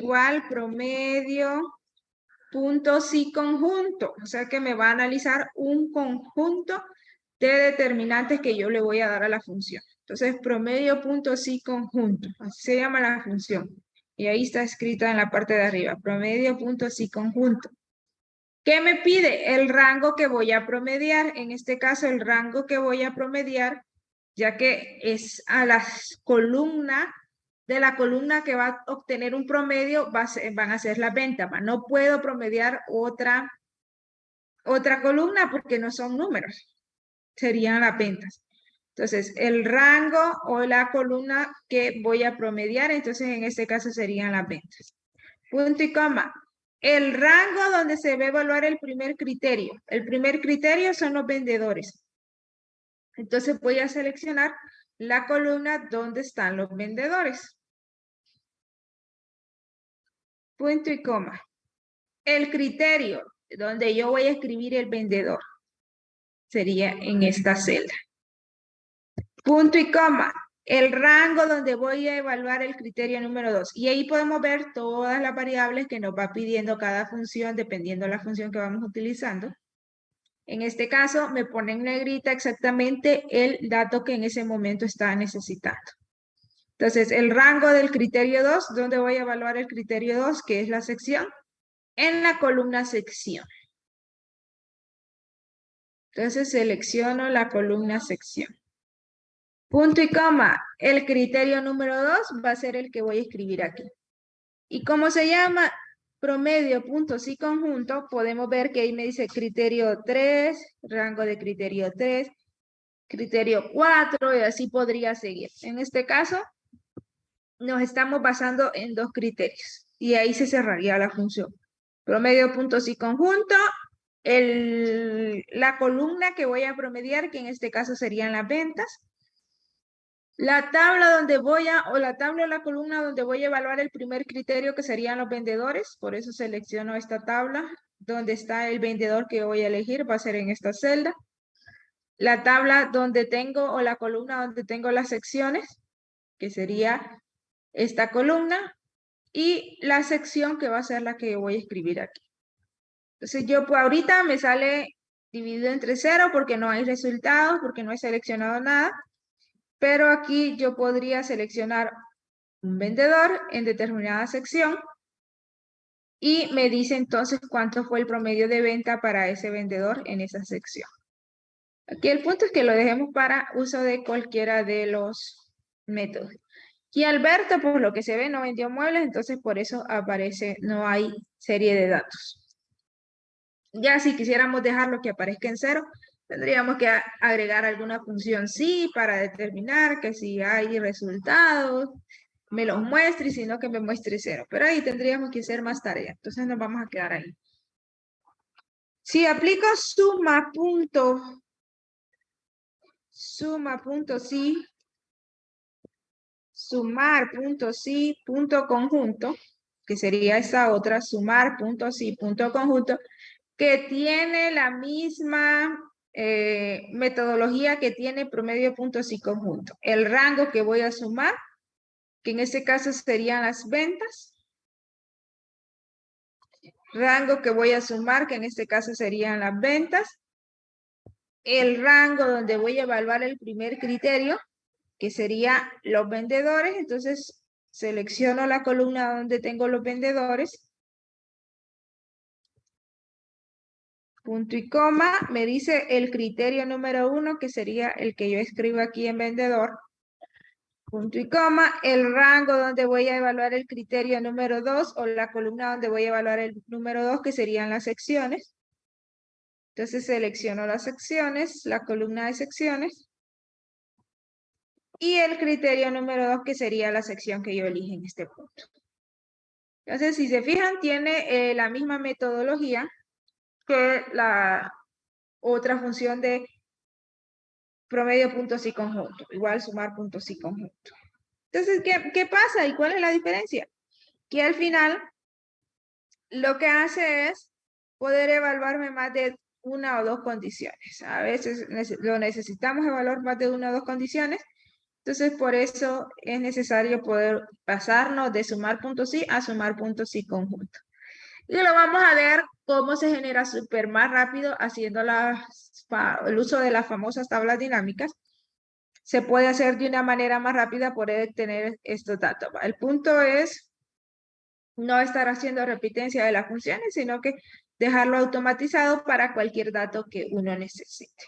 igual promedio punto sí conjunto. O sea que me va a analizar un conjunto de determinantes que yo le voy a dar a la función. Entonces, promedio punto sí conjunto. Así se llama la función. Y ahí está escrita en la parte de arriba. Promedio punto sí conjunto. ¿Qué me pide? El rango que voy a promediar. En este caso, el rango que voy a promediar, ya que es a la columna, de la columna que va a obtener un promedio, van a ser las ventas. No puedo promediar otra columna porque no son números, serían las ventas. Entonces, el rango o la columna que voy a promediar, entonces en este caso serían las ventas. Punto y coma. El rango donde se va a evaluar el primer criterio. El primer criterio son los vendedores. Entonces voy a seleccionar la columna donde están los vendedores. Punto y coma. El criterio donde yo voy a escribir el vendedor sería en esta celda. Punto y coma. El rango donde voy a evaluar el criterio número 2. Y ahí podemos ver todas las variables que nos va pidiendo cada función dependiendo de la función que vamos utilizando. En este caso me pone en negrita exactamente el dato que en ese momento está necesitando. Entonces, el rango del criterio 2, ¿dónde voy a evaluar el criterio 2? Que es la sección. En la columna sección. Entonces, selecciono la columna sección. Punto y coma. El criterio número 2 va a ser el que voy a escribir aquí. ¿Y cómo se llama? Promedio, punto, sí, conjunto. Podemos ver que ahí me dice criterio 3, rango de criterio 3, criterio 4, y así podría seguir. En este caso, nos estamos basando en 2 criterios. Y ahí se cerraría la función. Promedio, punto, sí, conjunto. La columna que voy a promediar, que en este caso serían las ventas. La tabla donde la tabla o la columna donde voy a evaluar el primer criterio, que serían los vendedores. Por eso selecciono esta tabla. Donde está el vendedor que voy a elegir va a ser en esta celda. La tabla donde tengo, o la columna donde tengo las secciones, que sería esta columna. Y la sección que va a ser la que voy a escribir aquí. Entonces yo pues, ahorita me sale dividido entre 0 porque no hay resultados, porque no he seleccionado nada. Pero aquí yo podría seleccionar un vendedor en determinada sección y me dice entonces cuánto fue el promedio de venta para ese vendedor en esa sección. Aquí el punto es que lo dejemos para uso de cualquiera de los métodos. Y Alberto, por lo que se ve, no vendió muebles, entonces por eso aparece, no hay serie de datos. Ya si quisiéramos dejarlo que aparezca en 0, tendríamos que agregar alguna función sí para determinar que si hay resultados, me los muestre, y si no, que me muestre 0. Pero ahí tendríamos que hacer más tarea. Entonces nos vamos a quedar ahí. Si aplico suma punto sí, sumar punto sí, punto conjunto, que sería esa otra, sumar punto sí, punto conjunto, que tiene la misma metodología que tiene promedio punto sí conjunto. El rango que voy a sumar, que en este caso serían las ventas. Rango que voy a sumar, que en este caso serían las ventas. El rango donde voy a evaluar el primer criterio, que sería los vendedores. Entonces, selecciono la columna donde tengo los vendedores. Punto y coma, me dice el criterio número 1, que sería el que yo escribo aquí en vendedor. Punto y coma, el rango donde voy a evaluar el criterio número 2 o la columna donde voy a evaluar el número 2, que serían las secciones. Entonces selecciono las secciones, la columna de secciones. Y el criterio número 2, que sería la sección que yo elijo en este punto. Entonces, si se fijan, tiene la misma metodología que la otra función de promedio puntos y conjunto. Igual sumar puntos y conjunto. Entonces, ¿qué pasa y cuál es la diferencia? Que al final lo que hace es poder evaluarme más de una o dos condiciones. A veces lo necesitamos evaluar más de una o dos condiciones. Entonces, por eso es necesario poder pasarnos de sumar puntos sí a sumar puntos sí conjunto. Y lo vamos a ver cómo se genera súper más rápido haciendo el uso de las famosas tablas dinámicas. Se puede hacer de una manera más rápida poder tener estos datos. El punto es no estar haciendo repitencia de las funciones, sino que dejarlo automatizado para cualquier dato que uno necesite.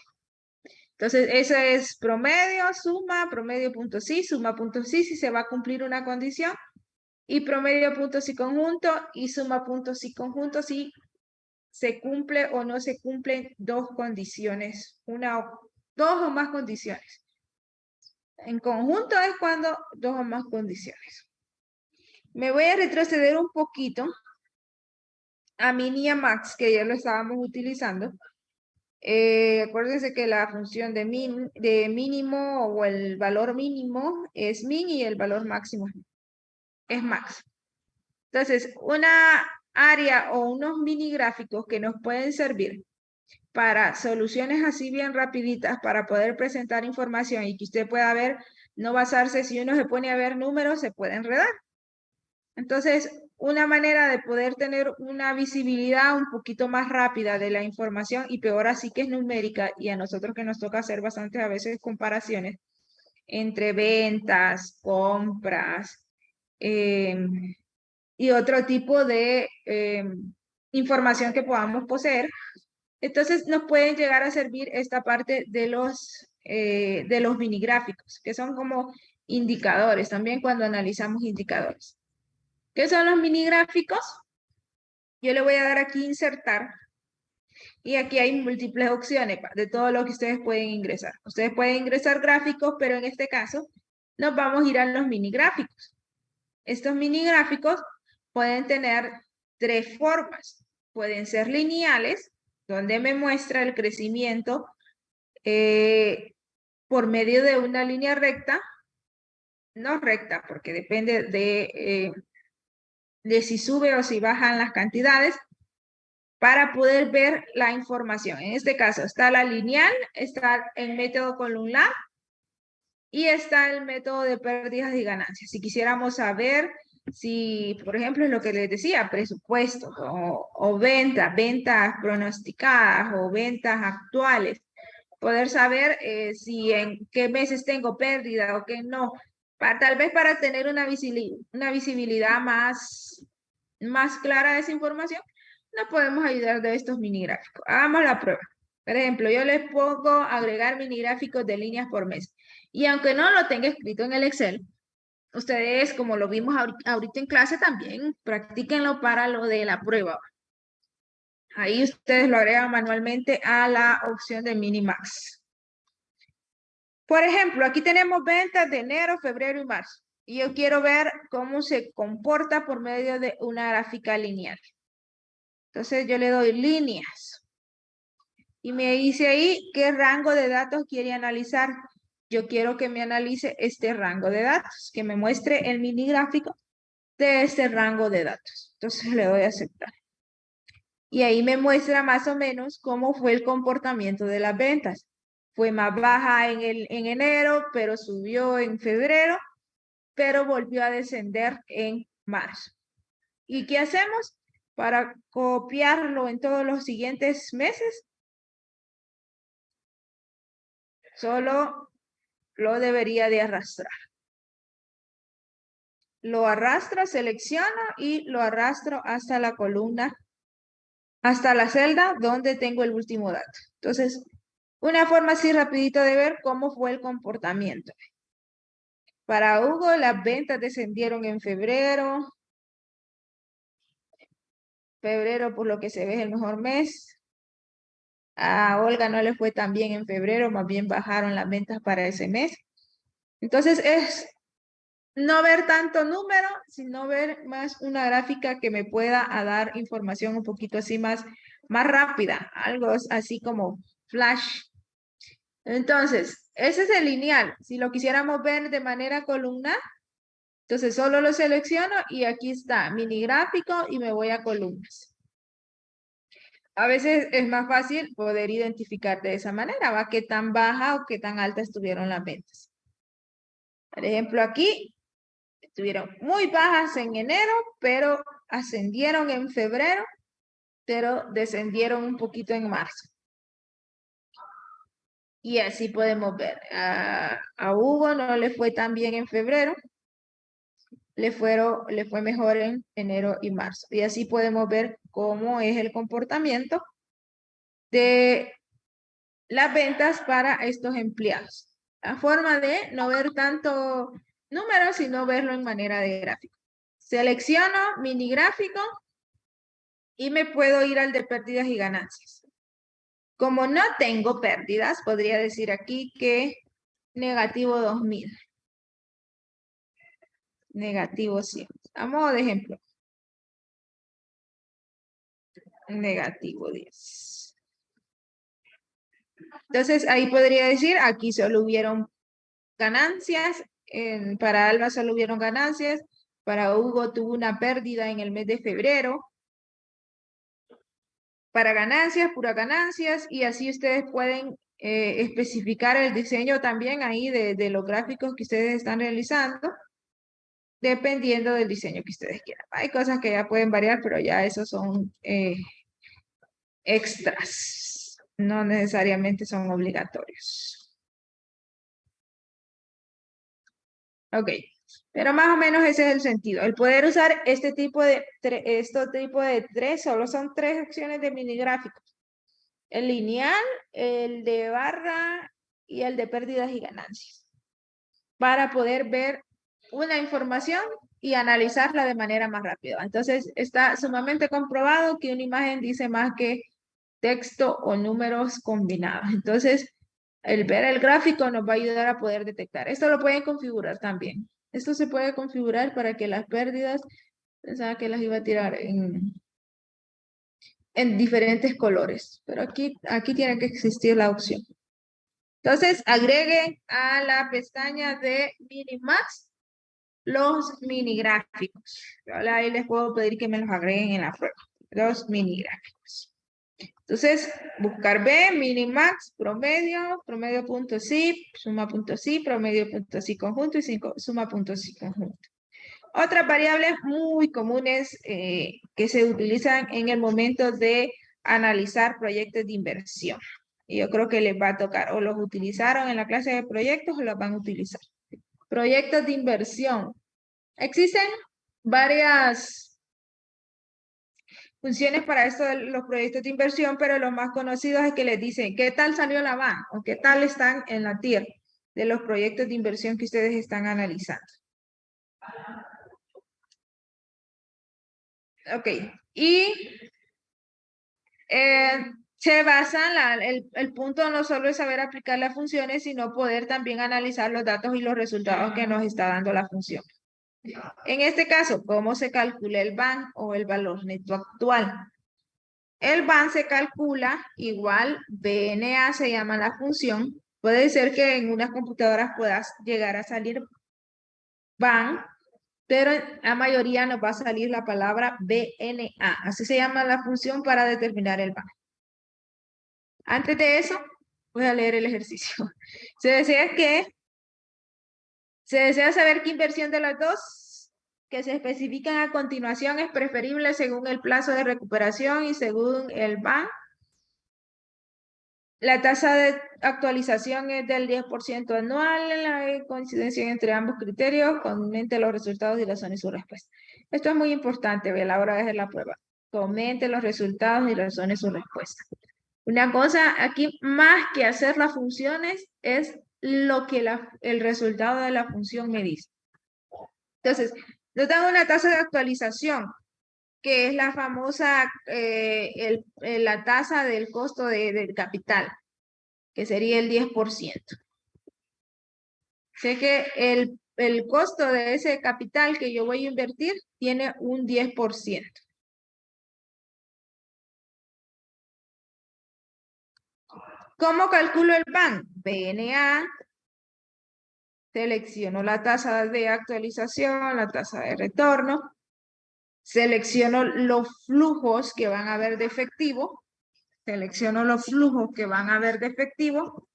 Entonces, eso es promedio, suma, promedio punto sí, suma punto sí, si se va a cumplir una condición, y promedio punto sí conjunto y suma punto sí conjunto si se cumple o no se cumplen dos condiciones, dos o más condiciones. En conjunto es cuando dos o más condiciones. Me voy a retroceder un poquito a min y a max, que ya lo estábamos utilizando. Acuérdense que la función de mínimo o el valor mínimo es min y el valor máximo es max. Entonces, una área o unos mini gráficos que nos pueden servir para soluciones así bien rapiditas para poder presentar información y que usted pueda ver, no basarse, si uno se pone a ver números, se puede enredar. Entonces, una manera de poder tener una visibilidad un poquito más rápida de la información y peor así que es numérica y a nosotros que nos toca hacer bastantes a veces comparaciones entre ventas, compras y otro tipo de información que podamos poseer. Entonces nos pueden llegar a servir esta parte de los minigráficos, que son como indicadores, también cuando analizamos indicadores. ¿Qué son los minigráficos? Yo le voy a dar aquí insertar y aquí hay múltiples opciones de todo lo que ustedes pueden ingresar. Ustedes pueden ingresar gráficos, pero en este caso nos vamos a ir a los minigráficos. Estos minigráficos pueden tener tres formas. Pueden ser lineales, donde me muestra el crecimiento por medio de una línea recta, no recta, porque depende de si sube o si bajan las cantidades, para poder ver la información. En este caso está la lineal, está el método columnar y está el método de pérdidas y ganancias. Si quisiéramos saber si, por ejemplo, es lo que les decía, presupuesto o ventas pronosticadas o ventas actuales, poder saber si en qué meses tengo pérdida o qué no, tal vez para tener una visibilidad más clara de esa información, nos podemos ayudar de estos mini gráficos. Hagamos la prueba. Por ejemplo, yo les pongo agregar mini gráficos de líneas por mes. Y aunque no lo tenga escrito en el Excel, ustedes, como lo vimos ahorita en clase, también practíquenlo para lo de la prueba. Ahí ustedes lo agregan manualmente a la opción de Minimax. Por ejemplo, aquí tenemos ventas de enero, febrero y marzo. Y yo quiero ver cómo se comporta por medio de una gráfica lineal. Entonces yo le doy líneas. Y me dice ahí qué rango de datos quiere analizar. Yo quiero que me analice este rango de datos, que me muestre el mini gráfico de este rango de datos. Entonces le doy a aceptar. Y ahí me muestra más o menos cómo fue el comportamiento de las ventas. Fue más baja en enero, pero subió en febrero, pero volvió a descender en marzo. ¿Y qué hacemos? Para copiarlo en todos los siguientes meses, solo lo debería de arrastrar. Lo arrastro, selecciono y lo arrastro hasta la columna, hasta la celda donde tengo el último dato. Entonces, una forma así rapidito de ver cómo fue el comportamiento. Para Hugo, las ventas descendieron en febrero. Febrero, por lo que se ve, es el mejor mes. A Olga no le fue tan bien en febrero, más bien bajaron las ventas para ese mes. Entonces, es no ver tanto número, sino ver más una gráfica que me pueda dar información un poquito así más rápida, algo así como flash. Entonces, ese es el lineal. Si lo quisiéramos ver de manera columnar, entonces solo lo selecciono y aquí está mini gráfico y me voy a columnas. A veces es más fácil poder identificar de esa manera, ¿va? Qué tan baja o qué tan alta estuvieron las ventas. Por ejemplo, aquí estuvieron muy bajas en enero, pero ascendieron en febrero, pero descendieron un poquito en marzo. Y así podemos ver. A Hugo no le fue tan bien en febrero, le fue mejor en enero y marzo. Y así podemos ver cómo es el comportamiento de las ventas para estos empleados. La forma de no ver tanto números, sino verlo en manera de gráfico. Selecciono mini gráfico y me puedo ir al de pérdidas y ganancias. Como no tengo pérdidas, podría decir aquí que negativo 2000. Negativo 100. A modo de ejemplo. Negativo 10. Entonces, ahí podría decir, aquí solo hubieron ganancias, para Alba solo hubieron ganancias, para Hugo tuvo una pérdida en el mes de febrero, para ganancias, pura ganancias, y así ustedes pueden especificar el diseño también ahí de los gráficos que ustedes están realizando, dependiendo del diseño que ustedes quieran. Hay cosas que ya pueden variar, pero ya esos son extras, no necesariamente son obligatorios. Ok, pero más o menos ese es el sentido. El poder usar este tipo de tres, solo son tres opciones de mini gráficos. El lineal, el de barra y el de pérdidas y ganancias. Para poder ver una información y analizarla de manera más rápida. Entonces, está sumamente comprobado que una imagen dice más que texto o números combinados. Entonces, el ver el gráfico nos va a ayudar a poder detectar. Esto lo pueden configurar también. Esto se puede configurar para que las pérdidas, pensaba que las iba a tirar en diferentes colores, pero aquí tiene que existir la opción. Entonces, agreguen a la pestaña de Minimax los mini gráficos. Ahí les puedo pedir que me los agreguen en la prueba. Los mini gráficos. Entonces, buscar B, minimax, promedio, promedio.zip, suma.zip, promedio.zip conjunto y suma.zip conjunto. Otras variables muy comunes que se utilizan en el momento de analizar proyectos de inversión. Y yo creo que les va a tocar, o los utilizaron en la clase de proyectos o los van a utilizar. Proyectos de inversión. Existen varias funciones para esto de los proyectos de inversión, pero los más conocidos es que les dicen qué tal salió la van o qué tal están en la TIR de los proyectos de inversión que ustedes están analizando. Ok, y se basa, el punto no solo es saber aplicar las funciones, sino poder también analizar los datos y los resultados que nos está dando la función. En este caso, ¿cómo se calcula el BAN o el valor neto actual? El BAN se calcula igual, BNA se llama la función. Puede ser que en unas computadoras puedas llegar a salir BAN, pero la mayoría nos va a salir la palabra BNA. Así se llama la función para determinar el BAN. Antes de eso, voy a leer el ejercicio. Se desea saber qué inversión de las dos que se especifican a continuación es preferible según el plazo de recuperación y según el BAN. La tasa de actualización es del 10% anual. La coincidencia entre ambos criterios comente los resultados y razones y su respuesta. Esto es muy importante a la hora de hacer la prueba. Comente los resultados y razones y su respuesta. Una cosa aquí, más que hacer las funciones, es lo que el resultado de la función me dice. Entonces, nos dan una tasa de actualización, que es la famosa, la tasa del costo del capital, que sería el 10%. Sé que el costo de ese capital que yo voy a invertir tiene un 10%. ¿Cómo calculo el BAN? BNA, selecciono la tasa de actualización, la tasa de retorno, selecciono los flujos que van a haber de efectivo, selecciono los flujos que van a haber de efectivo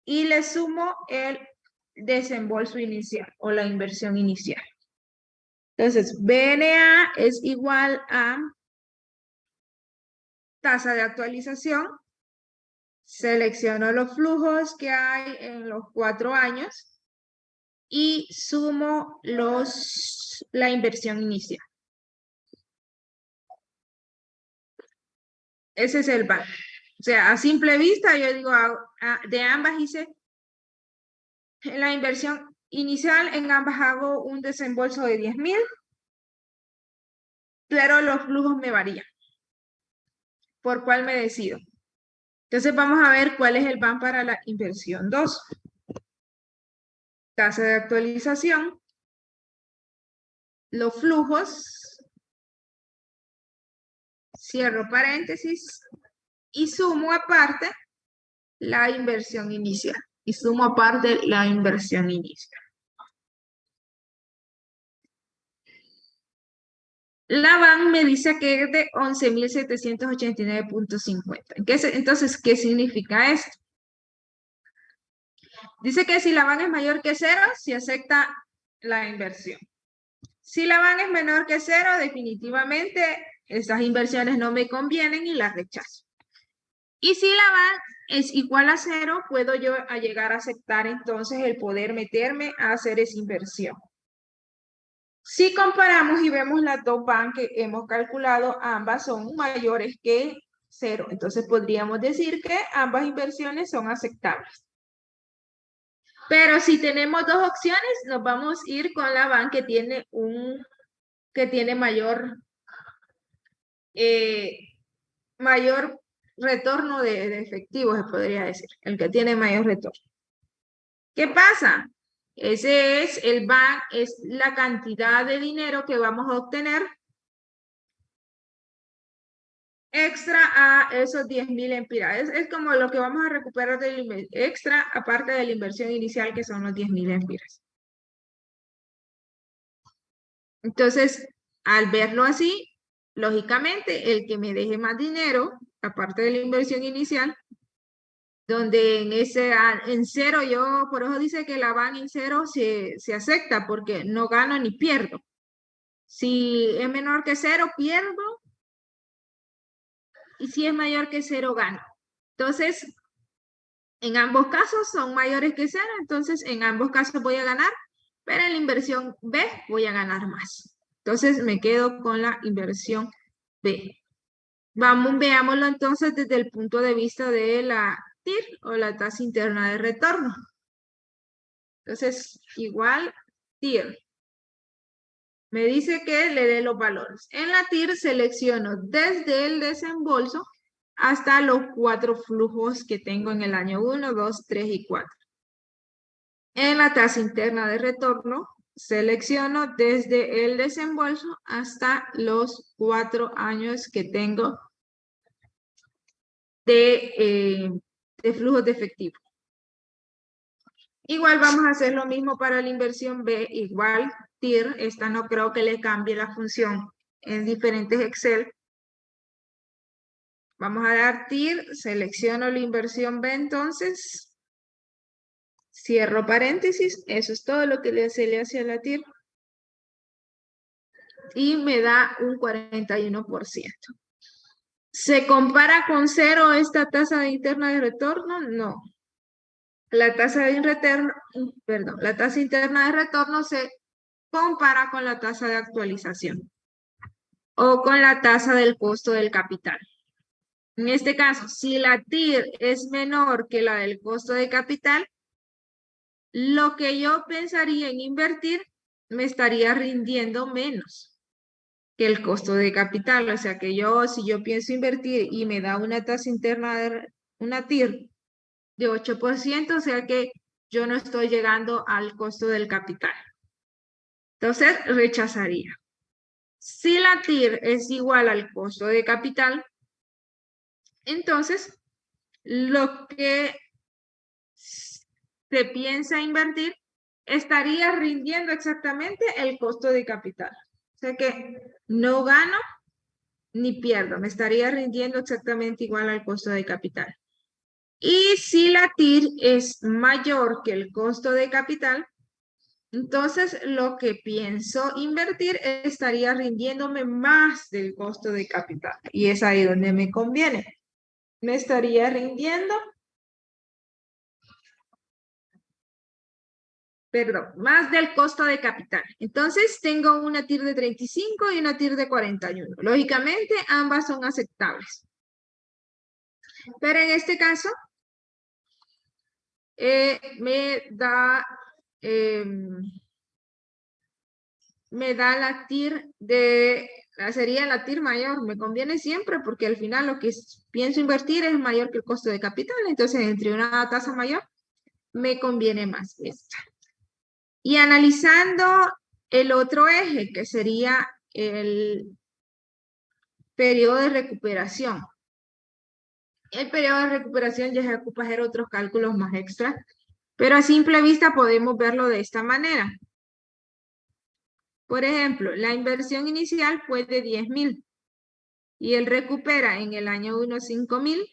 y le sumo el desembolso inicial o la inversión inicial. Entonces, BNA es igual a tasa de actualización. Selecciono los flujos que hay en los 4 años y sumo la inversión inicial. Ese es el banco. O sea, a simple vista, yo digo, de ambas hice la inversión inicial, en ambas hago un desembolso de 10,000, pero los flujos me varían. ¿Por cuál me decido? Entonces vamos a ver cuál es el BAN para la inversión 2. Tasa de actualización, los flujos, cierro paréntesis y sumo aparte la inversión inicial. Y sumo aparte la inversión inicial. La BAN me dice que es de 11,789,50. Entonces, ¿qué significa esto? Dice que si la BAN es mayor que 0, se acepta la inversión. Si la BAN es menor que 0, definitivamente esas inversiones no me convienen y las rechazo. Y si la BAN es igual a 0, puedo yo llegar a aceptar entonces el poder meterme a hacer esa inversión. Si comparamos y vemos las dos BAN que hemos calculado, ambas son mayores que 0. Entonces podríamos decir que ambas inversiones son aceptables. Pero si tenemos dos opciones, nos vamos a ir con la BAN que tiene mayor retorno de efectivo, se podría decir, el que tiene mayor retorno. ¿Qué pasa? Ese es el BAN, es la cantidad de dinero que vamos a obtener extra a esos 10,000 empiras. Es como lo que vamos a recuperar del extra, aparte de la inversión inicial, que son los 10,000 empiras. Entonces, al verlo así, lógicamente, el que me deje más dinero, aparte de la inversión inicial, donde en 0 por eso dice que la BAN en 0 se acepta, porque no gano ni pierdo. Si es menor que 0, pierdo, y si es mayor que 0, gano. Entonces, en ambos casos son mayores que 0, entonces en ambos casos voy a ganar, pero en la inversión B voy a ganar más. Entonces me quedo con la inversión B. Veámoslo entonces desde el punto de vista de la TIR o la tasa interna de retorno. Entonces, igual TIR. Me dice que le dé los valores. En la TIR selecciono desde el desembolso hasta los 4 flujos que tengo en el año 1, 2, 3 y 4. En la tasa interna de retorno, selecciono desde el desembolso hasta los 4 años que tengo de flujos de efectivo. Igual vamos a hacer lo mismo para la inversión B, igual TIR, esta no creo que le cambie la función en diferentes Excel. Vamos a dar TIR, selecciono la inversión B entonces, cierro paréntesis, eso es todo lo que se le hace a la TIR. Y me da un 41%. ¿Se compara con 0 esta tasa interna de retorno? No. La tasa interna de retorno se compara con la tasa de actualización o con la tasa del costo del capital. En este caso, si la TIR es menor que la del costo de capital, lo que yo pensaría en invertir me estaría rindiendo menos que el costo de capital. O sea que si yo pienso invertir y me da una tasa interna una TIR de 8%, o sea que yo no estoy llegando al costo del capital. Entonces, rechazaría. Si la TIR es igual al costo de capital, entonces lo que se piensa invertir estaría rindiendo exactamente el costo de capital. O sea que no gano ni pierdo, me estaría rindiendo exactamente igual al costo de capital. Y si la TIR es mayor que el costo de capital, entonces lo que pienso invertir estaría rindiéndome más del costo de capital. Y es ahí donde me conviene. Me estaría rindiendo, perdón, más del costo de capital. Entonces tengo una TIR de 35 y una TIR de 41. Lógicamente ambas son aceptables. Pero en este caso me da la TIR sería la TIR mayor. Me conviene siempre porque al final lo que pienso invertir es mayor que el costo de capital. Entonces entre una tasa mayor me conviene más esta. Y analizando el otro eje, que sería el periodo de recuperación. El periodo de recuperación ya se ocupa hacer otros cálculos más extra, pero a simple vista podemos verlo de esta manera. Por ejemplo, la inversión inicial fue de 10,000 y él recupera en el año 1 5,000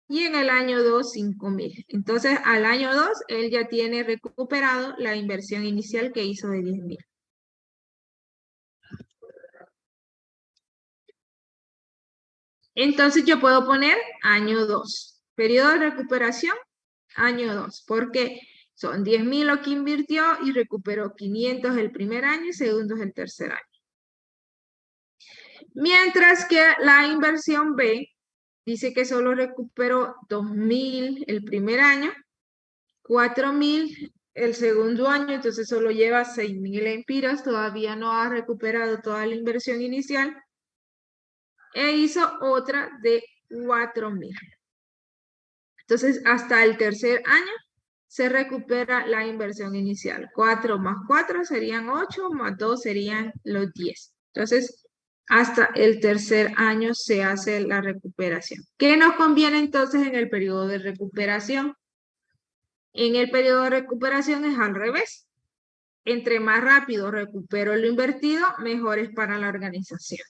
y en el año 2 5,000. Entonces, al año 2, él ya tiene recuperado la inversión inicial que hizo de 10,000. Entonces yo puedo poner año 2. Periodo de recuperación, año 2. Porque son 10,000 lo que invirtió y recuperó 500 el primer año y segundo es el tercer año. Mientras que la inversión B dice que solo recuperó 2,000 el primer año, 4,000 el segundo año, entonces solo lleva 6,000 empiras, todavía no ha recuperado toda la inversión inicial. E hizo otra de 4,000. Entonces, hasta el tercer año se recupera la inversión inicial. 4 más 4 serían 8, más 2 serían los 10. Entonces, hasta el tercer año se hace la recuperación. ¿Qué nos conviene entonces en el periodo de recuperación? En el periodo de recuperación es al revés. Entre más rápido recupero lo invertido, mejor es para la organización.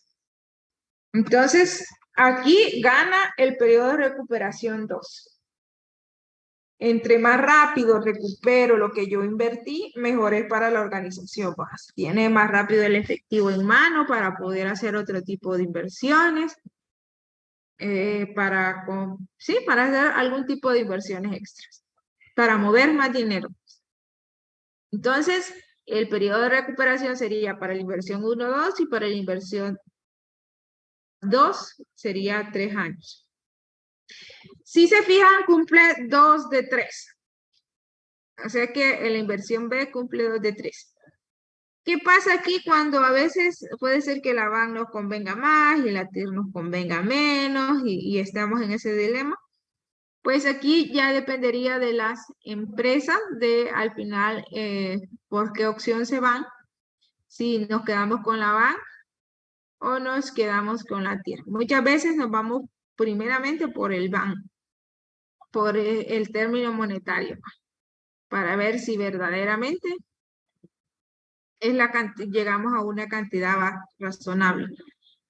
Entonces, aquí gana el periodo de recuperación 2. Entre más rápido recupero lo que yo invertí, mejor es para la organización. Pues, tiene más rápido el efectivo en mano para poder hacer otro tipo de inversiones, para hacer algún tipo de inversiones extras, para mover más dinero. Entonces, el periodo de recuperación sería para la inversión 1, 2 y para la inversión 2 sería 3 años. Si se fijan, cumple 2 de 3. O sea que en la inversión B cumple 2 de 3. ¿Qué pasa aquí cuando a veces puede ser que la BAN nos convenga más y la TIR nos convenga menos y estamos en ese dilema? Pues aquí ya dependería de las empresas de al final por qué opción se van. Si nos quedamos con la BAN o nos quedamos con la TIR. Muchas veces nos vamos primeramente por el BAN, por el término monetario, para ver si verdaderamente llegamos a una cantidad razonable.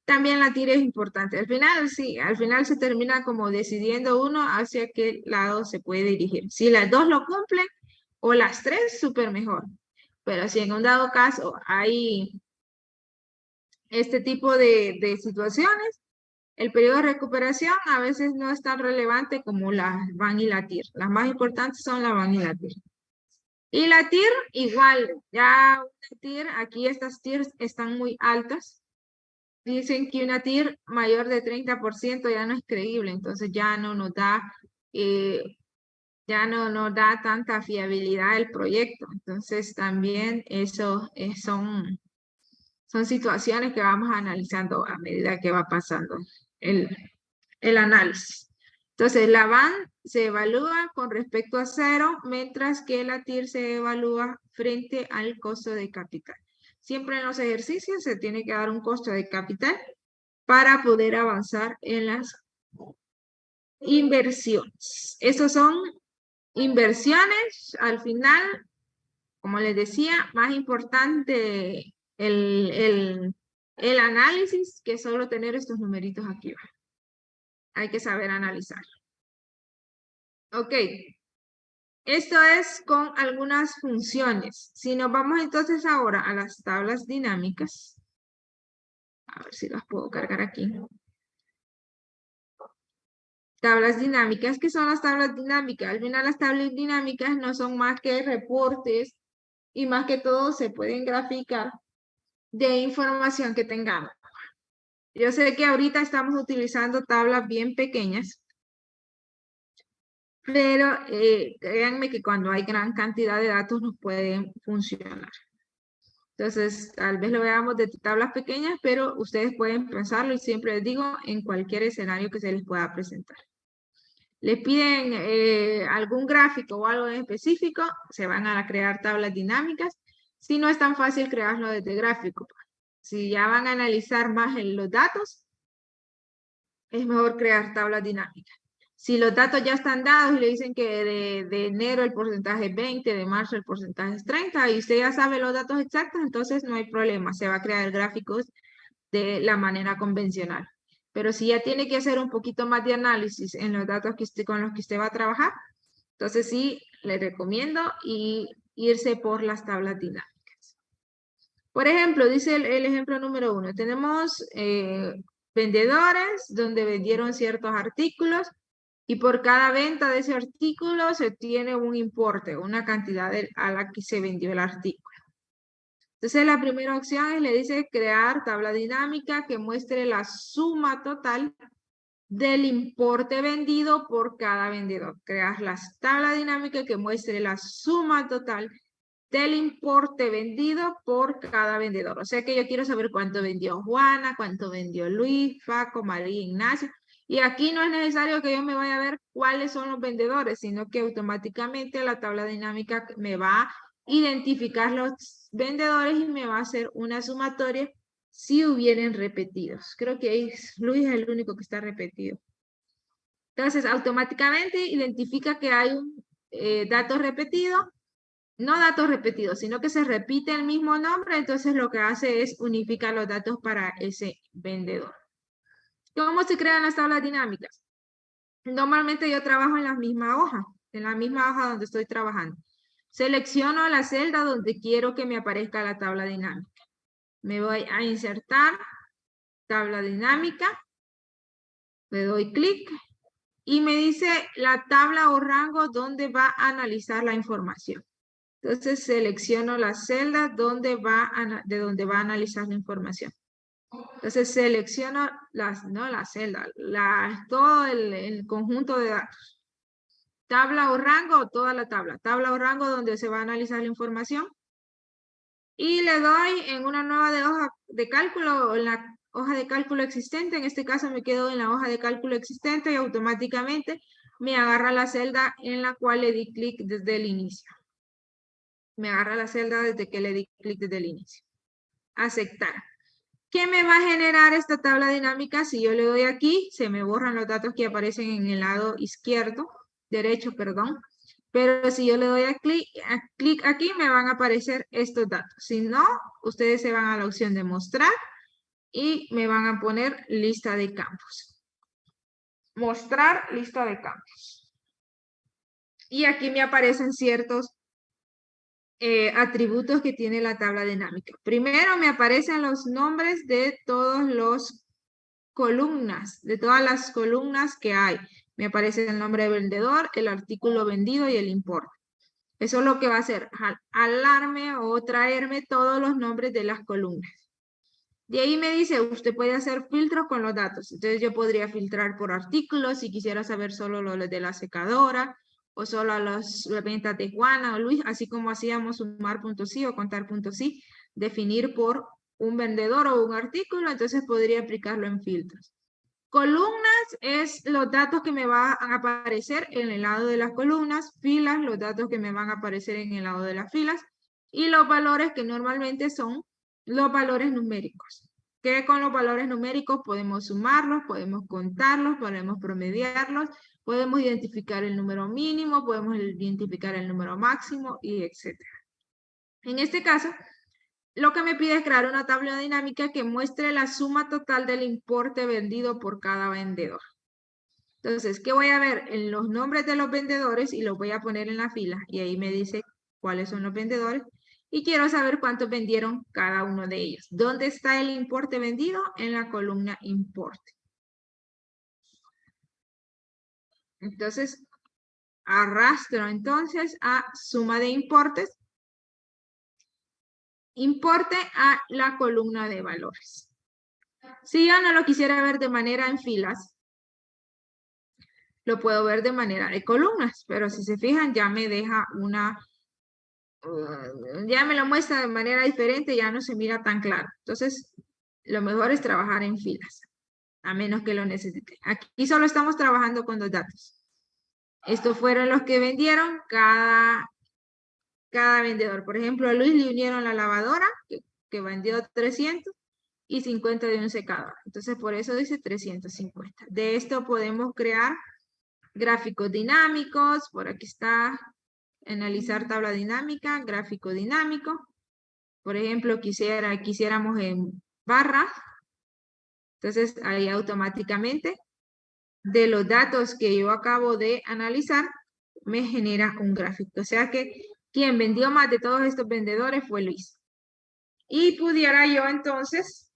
También la TIR es importante. Al final, sí, al final se termina como decidiendo uno hacia qué lado se puede dirigir. Si las dos lo cumplen o las tres, súper mejor. Pero si en un dado caso hay este tipo de situaciones, el periodo de recuperación a veces no es tan relevante como la BAN y la TIR. Las más importantes son la BAN y la TIR. Y la TIR igual, ya una TIR, aquí estas TIRs están muy altas. Dicen que una TIR mayor de 30% ya no es creíble, entonces ya no nos da, tanta fiabilidad el proyecto. Entonces también eso son situaciones que vamos analizando a medida que va pasando el análisis. Entonces, la BAN se evalúa con respecto a 0, mientras que la TIR se evalúa frente al costo de capital. Siempre en los ejercicios se tiene que dar un costo de capital para poder avanzar en las inversiones. Esas son inversiones. Al final, como les decía, más importante el análisis que solo tener estos numeritos aquí. Hay que saber analizar. Ok. Esto es con algunas funciones. Si nos vamos entonces ahora a las tablas dinámicas, a ver si las puedo cargar aquí. Tablas dinámicas, ¿qué son las tablas dinámicas? Al final las tablas dinámicas no son más que reportes y más que todo se pueden graficar de información que tengamos. Yo sé que ahorita estamos utilizando tablas bien pequeñas, pero créanme que cuando hay gran cantidad de datos nos pueden funcionar. Entonces, tal vez lo veamos de tablas pequeñas, pero ustedes pueden pensarlo y siempre les digo en cualquier escenario que se les pueda presentar. Les piden algún gráfico o algo en específico, se van a crear tablas dinámicas. Si no es tan fácil crearlo desde gráfico, si ya van a analizar más en los datos, es mejor crear tablas dinámicas. Si los datos ya están dados y le dicen que de enero el porcentaje es 20, de marzo el porcentaje es 30, y usted ya sabe los datos exactos, entonces no hay problema, se va a crear gráficos de la manera convencional. Pero si ya tiene que hacer un poquito más de análisis en los datos con los que usted va a trabajar, entonces sí, le recomiendo irse por las tablas dinámicas. Por ejemplo, dice el ejemplo número 1, tenemos vendedores donde vendieron ciertos artículos y por cada venta de ese artículo se tiene un importe, una cantidad a la que se vendió el artículo. Entonces la primera opción es, le dice crear tabla dinámica que muestre la suma total del importe vendido por cada vendedor. Crear la tabla dinámica que muestre la suma total del importe vendido por cada vendedor. O sea que yo quiero saber cuánto vendió Juana, cuánto vendió Luis, Paco, María, Ignacio. Y aquí no es necesario que yo me vaya a ver cuáles son los vendedores, sino que automáticamente la tabla dinámica me va a identificar los vendedores y me va a hacer una sumatoria si hubieran repetidos. Creo que Luis es el único que está repetido. Entonces, automáticamente identifica que hay un dato repetido, no datos repetidos, sino que se repite el mismo nombre, entonces lo que hace es unificar los datos para ese vendedor. ¿Cómo se crean las tablas dinámicas? Normalmente yo trabajo en la misma hoja donde estoy trabajando. Selecciono la celda donde quiero que me aparezca la tabla dinámica. Me voy a insertar, tabla dinámica, le doy clic y me dice la tabla o rango donde va a analizar la información. Entonces selecciono la celda de donde va a analizar la información. Entonces selecciono la celda, todo el conjunto de datos. Tabla o rango, toda la tabla. Tabla o rango donde se va a analizar la información. Y le doy en una nueva hoja de cálculo, o en la hoja de cálculo existente. En este caso me quedo en la hoja de cálculo existente y automáticamente me agarra la celda en la cual le di clic desde el inicio. Me agarra la celda desde que le di clic desde el inicio. Aceptar. ¿Qué me va a generar esta tabla dinámica? Si yo le doy aquí, se me borran los datos que aparecen en el lado derecho, perdón. Pero si yo le doy a clic aquí, me van a aparecer estos datos. Si no, ustedes se van a la opción de mostrar y me van a poner lista de campos. Mostrar lista de campos. Y aquí me aparecen ciertos atributos que tiene la tabla dinámica. Primero me aparecen los nombres de todas las columnas que hay. Me aparece el nombre del vendedor, el artículo vendido y el importe. Eso es lo que va a hacer, jalarme o traerme todos los nombres de las columnas. De ahí me dice, usted puede hacer filtros con los datos. Entonces yo podría filtrar por artículos si quisiera saber solo los de la secadora, o solo las ventas de Juana o Luis, así como hacíamos sumar.si o contar.si, definir por un vendedor o un artículo, entonces podría aplicarlo en filtros. Columnas es los datos que me van a aparecer en el lado de las columnas, filas, los datos que me van a aparecer en el lado de las filas, y los valores que normalmente son los valores numéricos. Que con los valores numéricos podemos sumarlos, podemos contarlos, podemos promediarlos, podemos identificar el número mínimo, podemos identificar el número máximo, y etc. En este caso, lo que me pide es crear una tabla dinámica que muestre la suma total del importe vendido por cada vendedor. Entonces, ¿qué voy a ver? En los nombres de los vendedores y los voy a poner en la fila. Y ahí me dice cuáles son los vendedores. Y quiero saber cuántos vendieron cada uno de ellos. ¿Dónde está el importe vendido? En la columna importe. Entonces, arrastro entonces a suma de importes. Importe a la columna de valores. Si yo no lo quisiera ver de manera en filas, lo puedo ver de manera de columnas, pero si se fijan ya me deja ya me lo muestra de manera diferente, ya no se mira tan claro. Entonces, lo mejor es trabajar en filas, a menos que lo necesite. Aquí solo estamos trabajando con 2 datos. Estos fueron los que vendieron cada vendedor. Por ejemplo, a Luis le unieron la lavadora, que vendió 300, y 50 de un secador. Entonces, por eso dice 350. De esto podemos crear gráficos dinámicos. Por aquí está, analizar tabla dinámica, gráfico dinámico. Por ejemplo, quisiéramos en barra. Entonces, ahí automáticamente, de los datos que yo acabo de analizar, me genera un gráfico. O sea que quien vendió más de todos estos vendedores fue Luis. Y pudiera yo entonces,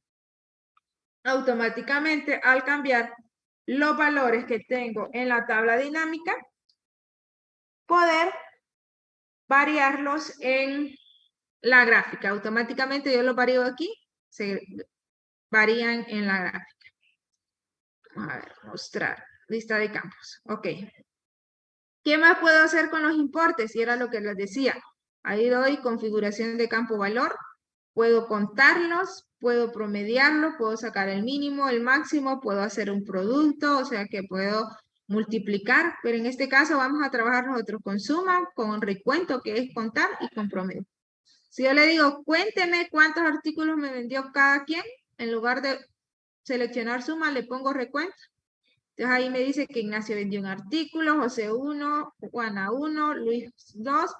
automáticamente, al cambiar los valores que tengo en la tabla dinámica, poder variarlos en la gráfica. Automáticamente yo los varío aquí, se varían en la gráfica. A ver, mostrar, lista de campos. Ok. ¿Qué más puedo hacer con los importes? Y era lo que les decía. Ahí doy configuración de campo valor. Puedo contarlos, puedo promediarlos, puedo sacar el mínimo, el máximo, puedo hacer un producto, o sea que puedo multiplicar, pero en este caso vamos a trabajar nosotros con suma, con recuento, que es contar, y con promedio. Si yo le digo, cuénteme cuántos artículos me vendió cada quien, en lugar de seleccionar suma, le pongo recuento. Entonces ahí me dice que Ignacio vendió un artículo, José 1, Juana 1, Luis 2,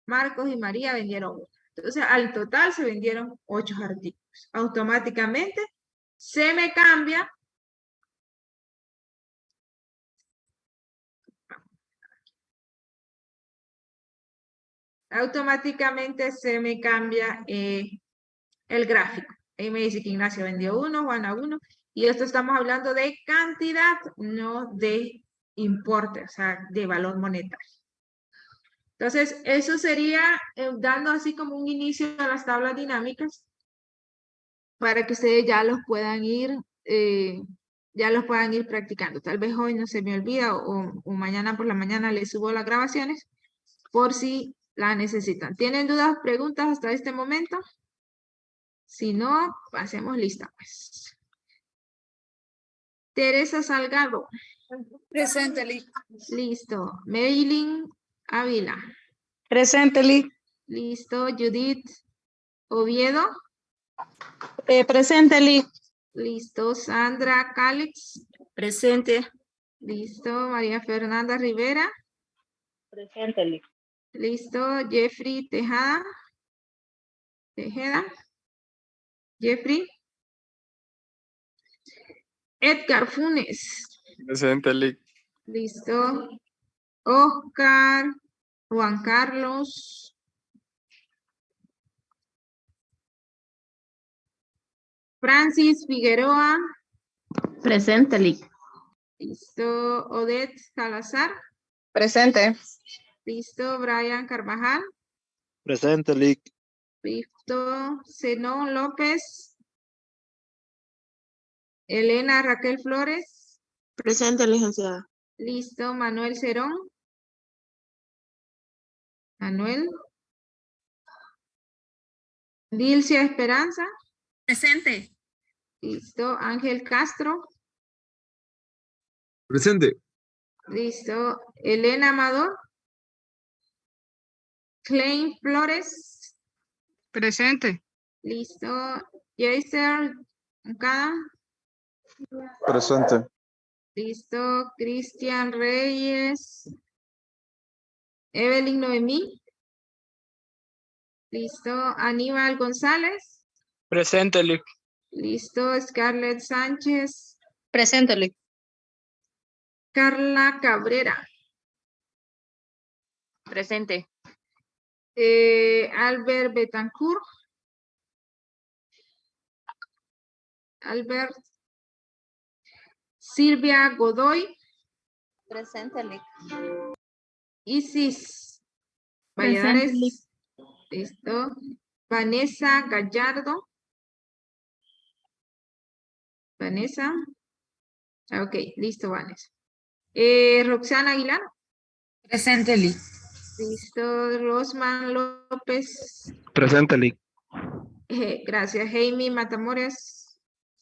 Marcos y María vendieron 1. Entonces, al total se vendieron 8 artículos. Automáticamente se me cambia. Automáticamente se me cambia el gráfico. Ahí me dice que Ignacio vendió 1, Juana 1. Y esto estamos hablando de cantidad, no de importe, o sea, de valor monetario. Entonces, eso sería dando así como un inicio a las tablas dinámicas para que ustedes ya los puedan ir practicando. Tal vez hoy no se me olvida o mañana por la mañana les subo las grabaciones por si la necesitan. ¿Tienen dudas, preguntas hasta este momento? Si no, hacemos lista pues. Teresa Salgado. Presente, Lic. Listo. Maylin Ávila. Presente, Lic. Listo. Judith Oviedo. Presente, Lic. Listo. Sandra Calix. Presente. Listo. María Fernanda Rivera. Presente, Lic. Listo. Jeffrey Tejeda. Jeffrey. Edgar Funes. Presente, Lic. Listo. Oscar. Juan Carlos. Francis Figueroa. Presente, Lic. Listo. Odette Salazar. Presente. Listo. Brian Carvajal. Presente, Lic. Listo. Zenón López. Elena Raquel Flores. Presente, licenciada. Listo. Manuel Cerón. Manuel. Dilcia Esperanza. Presente. Listo. Ángel Castro. Presente. Listo. Elena Amador. Klein Flores. Presente. Listo. Jaser Moncada. Presente. Listo. Cristian Reyes. Evelyn Noemí. Listo. Aníbal González. Presente, Lic. Listo. Scarlett Sánchez. Presente, Lic. Carla Cabrera. Presente. Albert Betancourt. Albert. Silvia Godoy. Presente, Lick. Isis Presente, Valladares. Listo. Vanessa Gallardo. Vanessa. Ok, listo, Vanessa. Roxana Aguilar. Presente, Lick. Listo. Rosman López. Presente, Lick. Gracias. Jaime Matamoros.